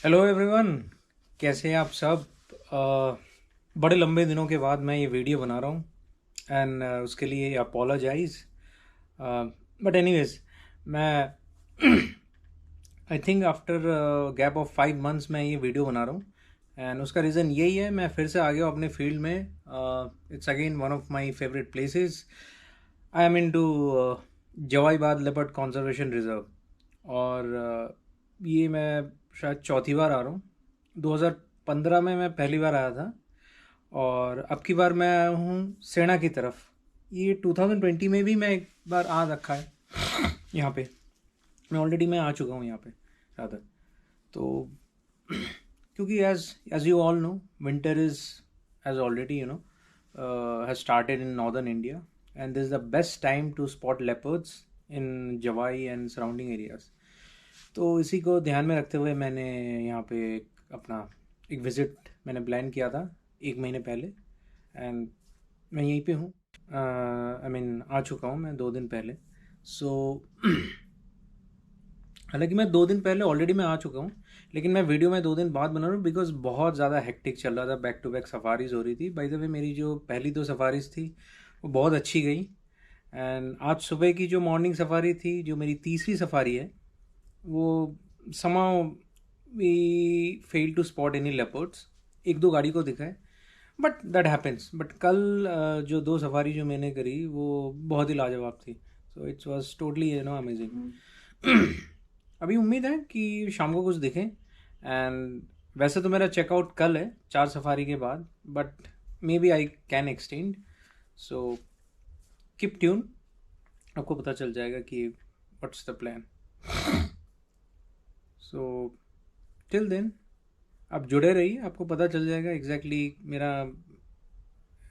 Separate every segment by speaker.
Speaker 1: Hello everyone. कैसे हैं आप सब? बड़े लंबे दिनों के बाद मैं ये वीडियो बना रहा हूँ एंड उसके लिए अपोलोजाइज। बट एनीवेज, मैं I think after gap of 5 months मैं ये वीडियो बना रहा हूँ एंड उसका रीज़न यही है, मैं फिर से आ गया हूँ अपने फील्ड में। It's again one of my favourite places. I am in to Jawaibad leopard conservation reserve और ये मैं शायद चौथी बार आ रहा हूँ। 2015 में मैं पहली बार आया था और अब की बार मैं आया हूँ सेना की तरफ। ये 2020 में भी मैं एक बार आ रखा है यहाँ पे। मैं आ चुका हूँ यहाँ पे ज़्यादा। तो क्योंकि as you all know, winter is has already has started in northern India and this is the best time to spot leopards in Jawai and surrounding areas. तो इसी को ध्यान में रखते हुए मैंने यहाँ पे अपना एक विज़िट मैंने प्लान किया था 1 महीने पहले एंड मैं यहीं पे हूँ। आई मीन आ चुका हूँ मैं 2 दिन पहले। सो हालांकि मैं 2 दिन पहले ऑलरेडी मैं आ चुका हूँ, लेकिन मैं वीडियो में 2 दिन बाद बना रहा हूँ बिकॉज बहुत ज़्यादा हेक्टिक चल रहा था। बैक टू बैक सफारीज़ हो रही थी। बाय द वे, मेरी जो पहली 2 सफारीज़ थी वो बहुत अच्छी गई एंड आज सुबह की जो मॉर्निंग सफारी थी, जो मेरी तीसरी सफारी है, वो somehow we failed to spot any leopards। एक दो गाड़ी को दिखा है, बट दैट हैपेंस। बट कल जो 2 सफारी जो मैंने करी वो बहुत ही लाजवाब थी। So it's was totally amazing. अभी उम्मीद है कि शाम को कुछ दिखे एंड वैसे तो मेरा चेकआउट कल है 4 सफारी के बाद, but may be I can extend. So keep tune, आपको पता चल जाएगा कि what's the plan. So till then आप जुड़े रहिए, आपको पता चल जाएगा मेरा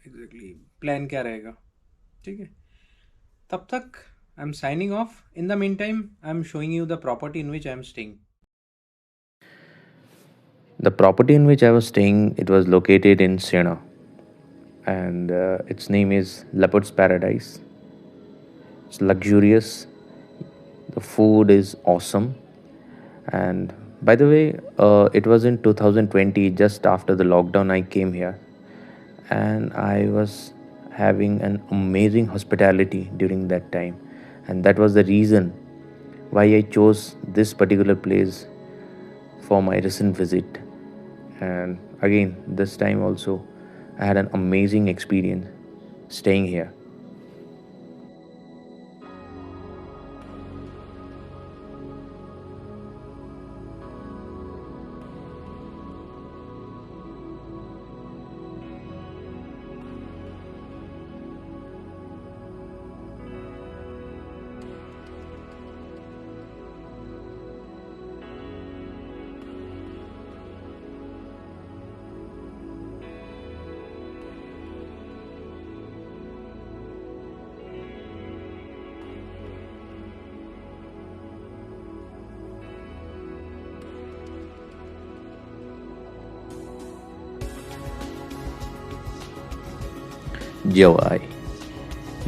Speaker 1: एग्जैक्टली प्लान क्या रहेगा। ठीक है, तब तक I am signing off. In the mean time I am showing you the property in which I am staying.
Speaker 2: The property in which I was staying, it was located in Sena, and its name is Leopard's Paradise. It's luxurious. The food is awesome. And by the way, it was in 2020, just after the lockdown, I came here, and I was having an amazing hospitality during that time, and that was the reason why I chose this particular place for my recent visit. And again, this time also, I had an amazing experience staying here. Jawai.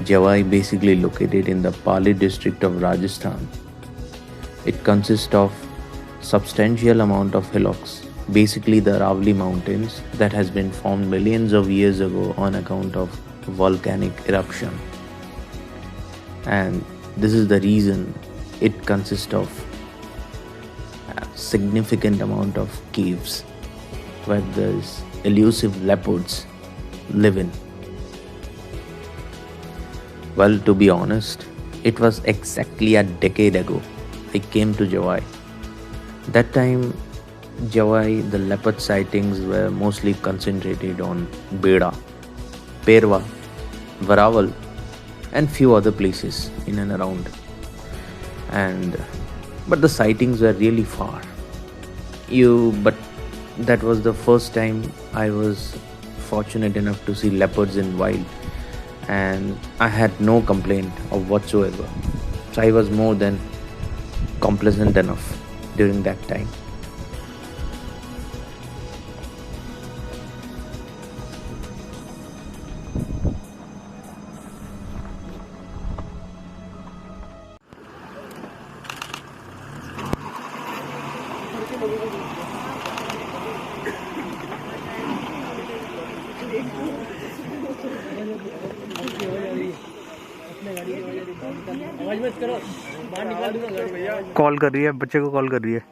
Speaker 2: Jawai basically located in the Pali district of Rajasthan. It consists of substantial amount of hillocks, basically the Aravali mountains that has been formed millions of years ago on account of volcanic eruption. And this is the reason it consists of a significant amount of caves where these elusive leopards live in. Well, to be honest, it was exactly a decade ago I came to Jawai. That time, Jawai, the leopard sightings were mostly concentrated on Beda, Perwa, Varaval, and few other places in and around. But the sightings were really far. But that was the first time I was fortunate enough to see leopards in wild, and I had no complaint of whatsoever. So I was more than complacent enough during that time.
Speaker 1: Call कर रही है, बच्चे को call कर रही है।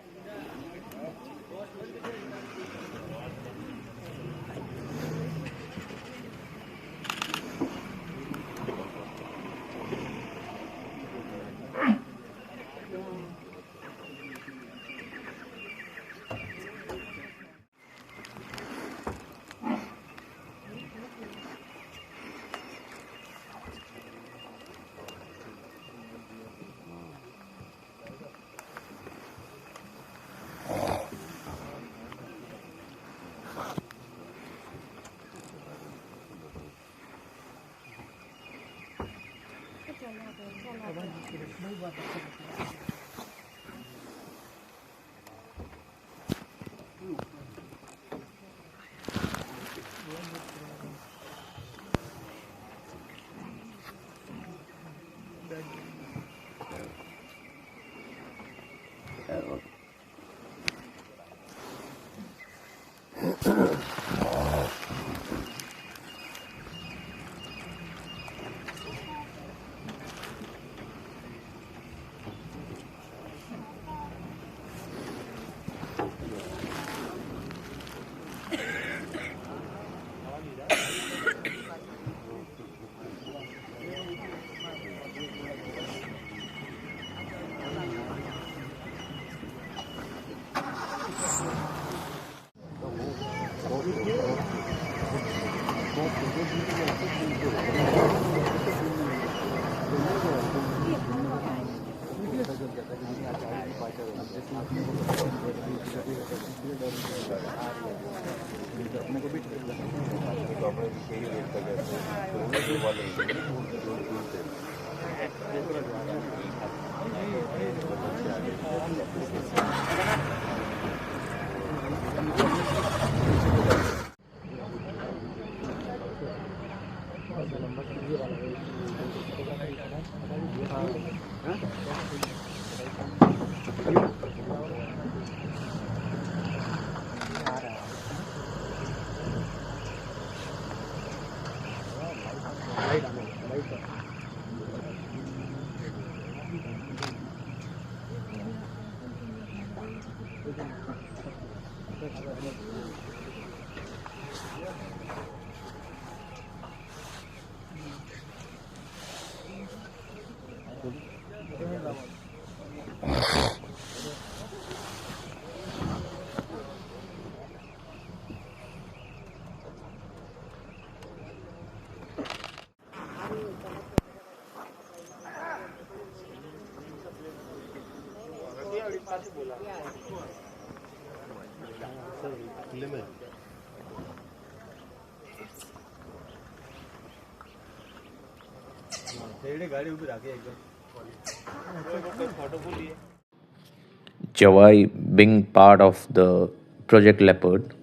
Speaker 2: Jawai being part of the Project Leopard,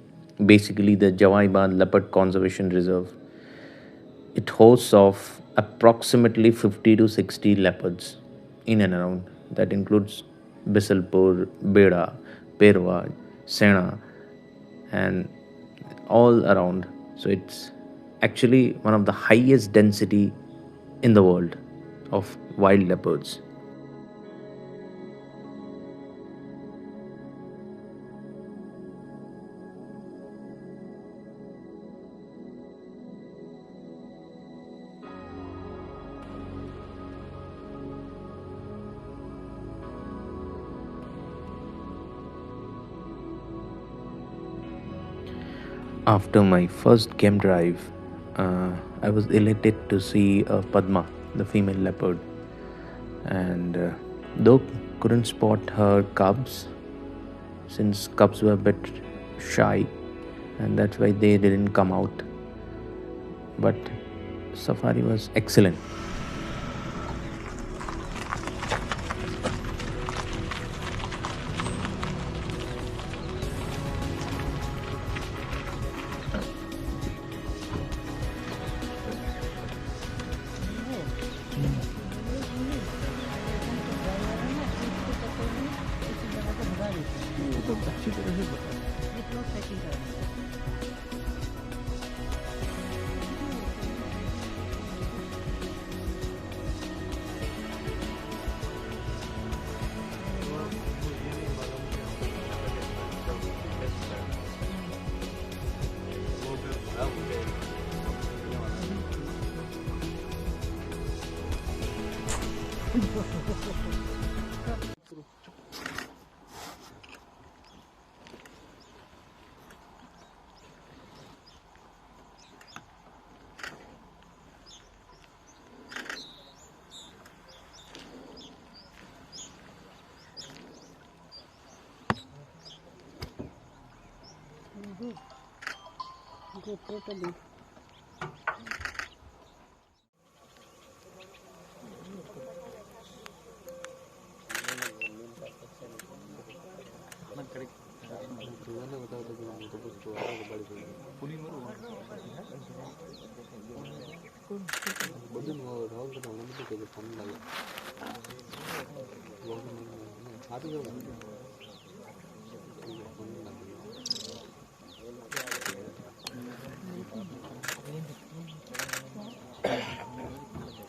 Speaker 2: basically the Jawai Band Leopard Conservation Reserve, it hosts of approximately 50 to 60 leopards in and around. That includes Bisalpur, Beda, Perwa, Sena, and all around. So it's actually one of the highest density in the world of wild leopards. After my first game drive, I was elated to see Padma, the female leopard, and though couldn't spot her cubs, since cubs were a bit shy, and that's why they didn't come out. But safari was excellent.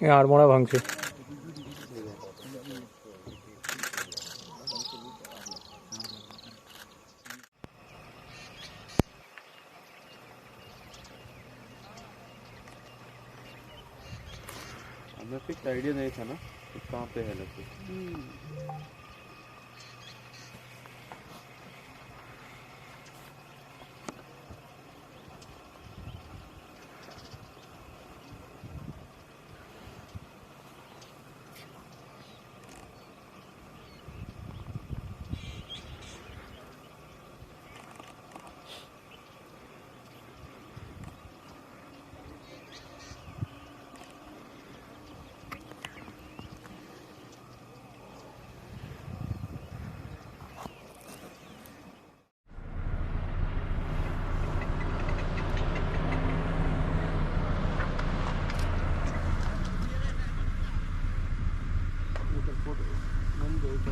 Speaker 1: यार मोड़ा भांग से
Speaker 3: हमें fix idea नहीं था ना कि कहाँ पे है लड़की।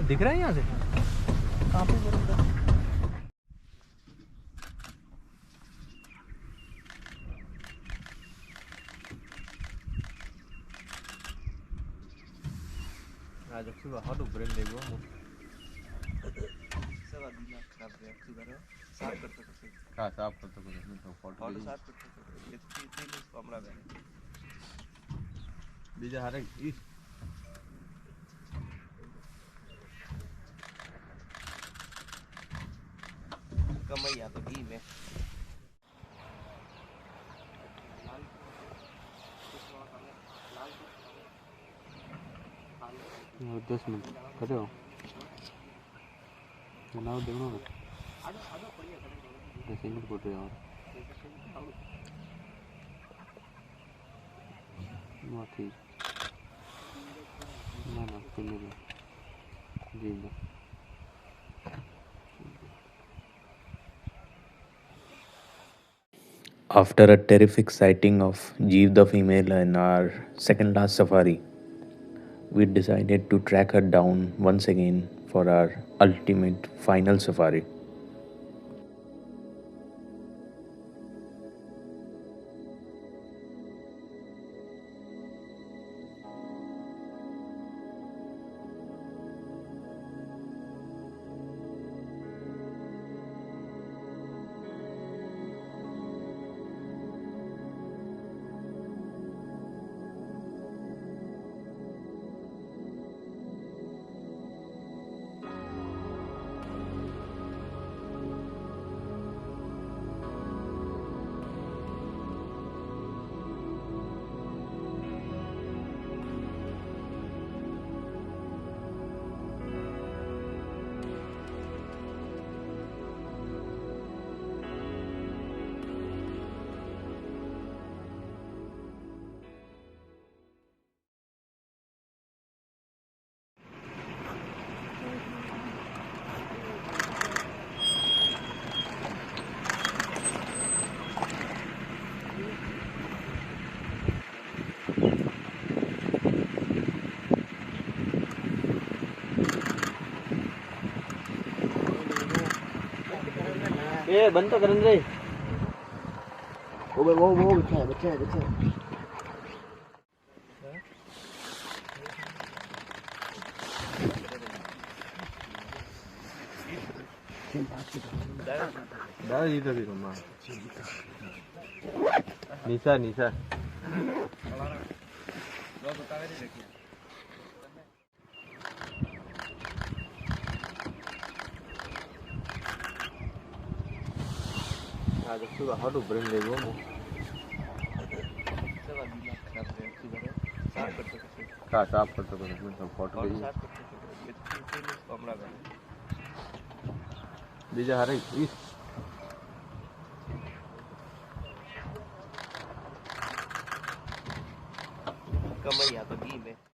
Speaker 1: दिख रहा है यहाँ से कहाँ पे
Speaker 3: राजक्षी बहुत ऊपर लेगो हाँ साफ करते तो फोटो साफ करते इतनी कमरा में बीजा हारे इस कमैया तो घी में 10 मिनट करो बनाओ देखो ना 10 मिनट कोटे और ना ठीक ना सुनने दो जी ना
Speaker 2: After a terrific sighting of Jeev the female in our second last safari, we decided to track her down once again for our ultimate final safari.
Speaker 3: ये बंद तो करन रे वो बच्चा है दादा जी तो भी कमा निशा आज सुबह हाडू ब्रेन ले गो का साफ करते को मैं तो फोटो ले बीजा हरे इस कमैया तो दी में